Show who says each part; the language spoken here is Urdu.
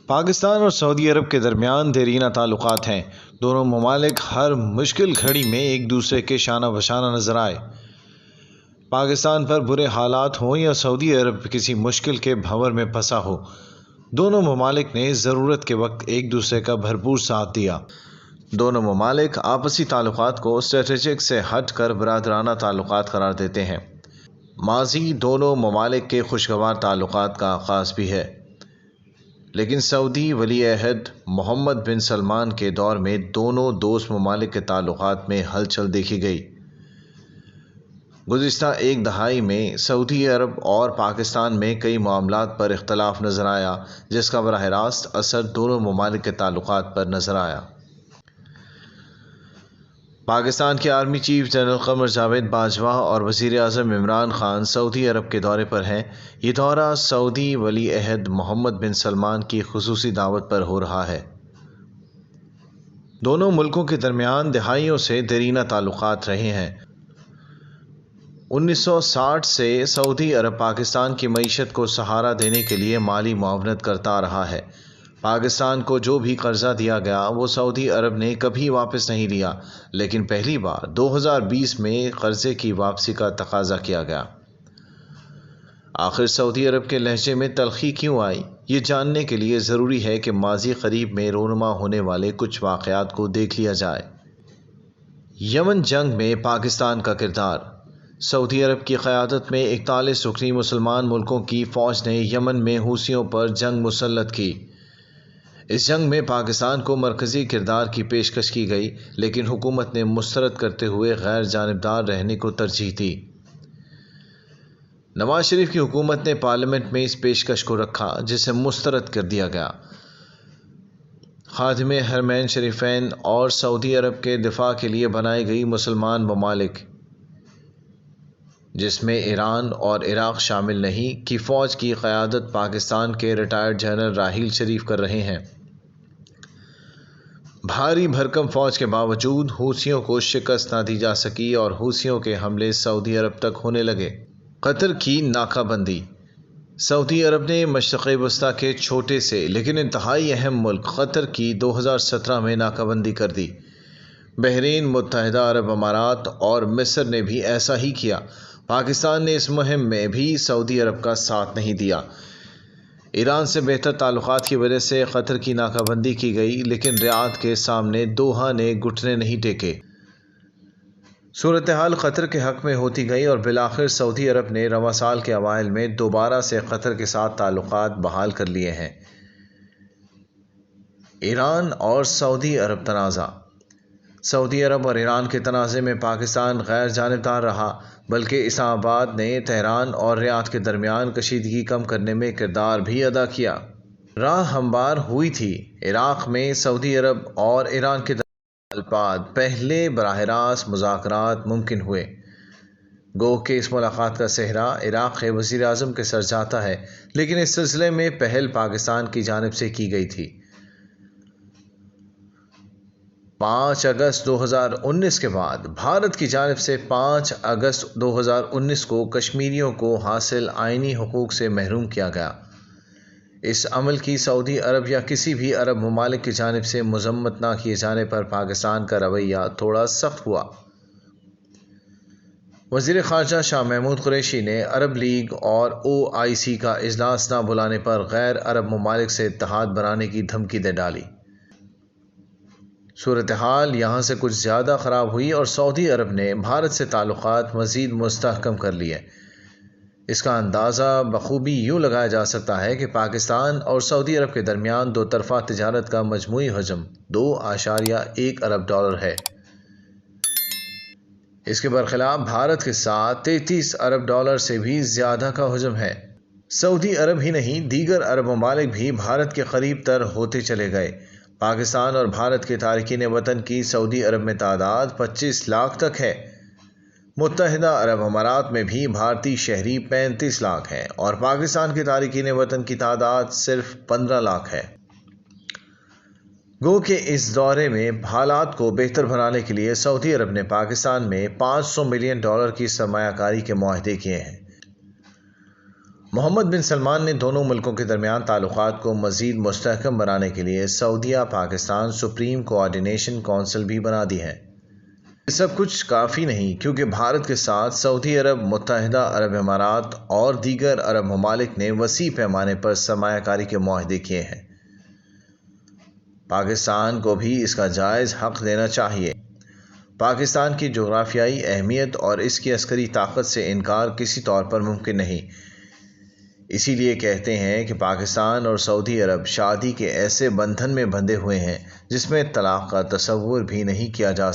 Speaker 1: پاکستان اور سعودی عرب کے درمیان دیرینہ تعلقات ہیں۔ دونوں ممالک ہر مشکل گھڑی میں ایک دوسرے کے شانہ بشانہ نظر آئے۔ پاکستان پر برے حالات ہوں یا سعودی عرب کسی مشکل کے بھنور میں پھنسا ہو، دونوں ممالک نے ضرورت کے وقت ایک دوسرے کا بھرپور ساتھ دیا۔ دونوں ممالک آپسی تعلقات کو اسٹریٹجک سے ہٹ کر برادرانہ تعلقات قرار دیتے ہیں۔ ماضی دونوں ممالک کے خوشگوار تعلقات کا آغاز بھی ہے، لیکن سعودی ولی عہد محمد بن سلمان کے دور میں دونوں دوست ممالک کے تعلقات میں ہلچل دیکھی گئی۔ گزشتہ ایک دہائی میں سعودی عرب اور پاکستان میں کئی معاملات پر اختلاف نظر آیا، جس کا براہ راست اثر دونوں ممالک کے تعلقات پر نظر آیا۔ پاکستان کے army chief general Qamar Javed Bajwa اور وزیر اعظم عمران خان سعودی عرب کے دورے پر ہیں۔ یہ دورہ سعودی ولی عہد محمد بن سلمان کی خصوصی دعوت پر ہو رہا ہے۔ دونوں ملکوں کے درمیان دہائیوں سے دیرینہ تعلقات رہے ہیں۔ 1960 سے سعودی عرب پاکستان کی معیشت کو سہارا دینے کے لیے مالی معاونت کرتا رہا ہے۔ پاکستان کو جو بھی قرضہ دیا گیا وہ سعودی عرب نے کبھی واپس نہیں لیا، لیکن پہلی بار 2020 میں قرضے کی واپسی کا تقاضا کیا گیا۔ آخر سعودی عرب کے لہجے میں تلخی کیوں آئی؟ یہ جاننے کے لیے ضروری ہے کہ ماضی قریب میں رونما ہونے والے کچھ واقعات کو دیکھ لیا جائے۔ یمن جنگ میں پاکستان کا کردار۔ سعودی عرب کی قیادت میں 41 رکنی مسلمان ملکوں کی فوج نے یمن میں حوثیوں پر جنگ مسلط کی۔ اس جنگ میں پاکستان کو مرکزی کردار کی پیشکش کی گئی، لیکن حکومت نے مسترد کرتے ہوئے غیر جانبدار رہنے کو ترجیح دی۔ نواز شریف کی حکومت نے پارلیمنٹ میں اس پیشکش کو رکھا، جسے مسترد کر دیا گیا۔ خادم حرمین شریفین اور سعودی عرب کے دفاع کے لیے بنائی گئی مسلمان ممالک، جس میں ایران اور عراق شامل نہیں، کی فوج کی قیادت پاکستان کے ریٹائرڈ جنرل راحیل شریف کر رہے ہیں۔ بھاری بھرکم فوج کے باوجود حوثیوں کو شکست نہ دی جا سکی اور حوثیوں کے حملے سعودی عرب تک ہونے لگے۔ قطر کی ناکہ بندی۔ سعودی عرب نے مشرق وسطیٰ کے چھوٹے سے لیکن انتہائی اہم ملک قطر کی 2017 میں ناکہ بندی کر دی۔ بحرین، متحدہ عرب امارات اور مصر نے بھی ایسا ہی کیا۔ پاکستان نے اس مہم میں بھی سعودی عرب کا ساتھ نہیں دیا۔ ایران سے بہتر تعلقات کی وجہ سے قطر کی ناکہ بندی کی گئی، لیکن ریاض کے سامنے دوحہ نے گھٹنے نہیں ٹیکے۔ صورتحال قطر کے حق میں ہوتی گئی اور بالآخر سعودی عرب نے رواں سال کے اوائل میں دوبارہ سے قطر کے ساتھ تعلقات بحال کر لیے ہیں۔ ایران اور سعودی عرب تنازع۔ سعودی عرب اور ایران کے تنازع میں پاکستان غیر جانبدار رہا، بلکہ اسلام آباد نے تہران اور ریاض کے درمیان کشیدگی کم کرنے میں کردار بھی ادا کیا۔ راہ ہموار ہوئی تھی۔ عراق میں سعودی عرب اور ایران کے درمیان بعد پہلے براہ راست مذاکرات ممکن ہوئے۔ گو کہ اس ملاقات کا سہرا عراق کے وزیر اعظم کے سر جاتا ہے، لیکن اس سلسلے میں پہل پاکستان کی جانب سے کی گئی تھی۔ 5 اگست 2019 کے بعد بھارت کی جانب سے 5 اگست 2019 کو کشمیریوں کو حاصل آئینی حقوق سے محروم کیا گیا۔ اس عمل کی سعودی عرب یا کسی بھی عرب ممالک کی جانب سے مذمت نہ کیے جانے پر پاکستان کا رویہ تھوڑا سخت ہوا۔ وزیر خارجہ شاہ محمود قریشی نے عرب لیگ اور OIC کا اجلاس نہ بلانے پر غیر عرب ممالک سے اتحاد بنانے کی دھمکی دے ڈالی۔ صورتحال یہاں سے کچھ زیادہ خراب ہوئی اور سعودی عرب نے بھارت سے تعلقات مزید مستحکم کر لیے۔ اس کا اندازہ بخوبی یوں لگایا جا سکتا ہے کہ پاکستان اور سعودی عرب کے درمیان دو طرفہ تجارت کا مجموعی حجم $2.1 ارب ہے۔ اس کے برخلاف بھارت کے ساتھ $33 ارب سے بھی زیادہ کا حجم ہے۔ سعودی عرب ہی نہیں، دیگر عرب ممالک بھی بھارت کے قریب تر ہوتے چلے گئے۔ پاکستان اور بھارت کے تارکین وطن کی سعودی عرب میں تعداد 25 لاکھ تک ہے۔ متحدہ عرب امارات میں بھی بھارتی شہری 35 لاکھ ہیں اور پاکستان کے تارکین وطن کی تعداد صرف 15 لاکھ ہے۔ گو کہ اس دورے میں حالات کو بہتر بنانے کے لیے سعودی عرب نے پاکستان میں $500 ملین کی سرمایہ کاری کے معاہدے کیے ہیں۔ محمد بن سلمان نے دونوں ملکوں کے درمیان تعلقات کو مزید مستحکم بنانے کے لیے سعودیہ پاکستان سپریم کوآرڈینیشن کونسل بھی بنا دی ہے۔ یہ سب کچھ کافی نہیں، کیونکہ بھارت کے ساتھ سعودی عرب، متحدہ عرب امارات اور دیگر عرب ممالک نے وسیع پیمانے پر سرمایہ کاری کے معاہدے کیے ہیں۔ پاکستان کو بھی اس کا جائز حق دینا چاہیے۔ پاکستان کی جغرافیائی اہمیت اور اس کی عسکری طاقت سے انکار کسی طور پر ممکن نہیں۔ اسی لیے کہتے ہیں کہ پاکستان اور سعودی عرب شادی کے ایسے بندھن میں بندھے ہوئے ہیں جس میں طلاق کا تصور بھی نہیں کیا جا